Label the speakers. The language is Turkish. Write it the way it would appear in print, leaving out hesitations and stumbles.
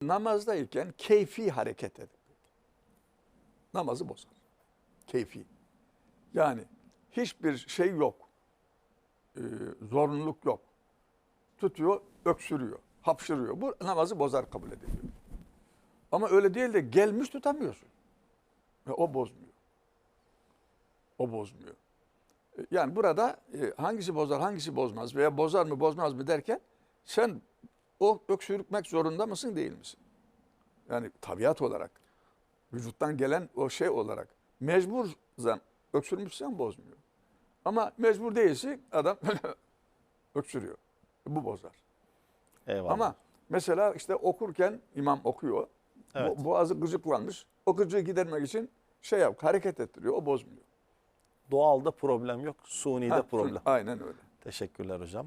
Speaker 1: Namazdayken keyfi hareket edin. Namazı bozar. Keyfi. Yani hiçbir şey yok. Zorunluluk yok. Tutuyor, öksürüyor, hapşırıyor. Bu namazı bozar kabul ediliyor. Ama öyle değil de gelmiş tutamıyorsun. Ve o bozmuyor. O bozmuyor. Yani burada hangisi bozar, hangisi bozmaz veya bozar mı, bozmaz mı derken sen o öksürmek zorunda mısın, değil misin? Yani tabiat olarak, vücuttan gelen o şey olarak mecbursan, öksürmüşsen bozmuyor. Ama mecbur değilse adam öksürüyor. Bu bozar.
Speaker 2: Eyvallah.
Speaker 1: Ama mesela işte okurken imam okuyor.
Speaker 2: Evet.
Speaker 1: Boğazı gıcıklanmış. O gıcığı gidermek için hareket ettiriyor. O bozmuyor.
Speaker 2: Doğalda problem yok, suni'de problem.
Speaker 1: Aynen öyle.
Speaker 2: Teşekkürler hocam.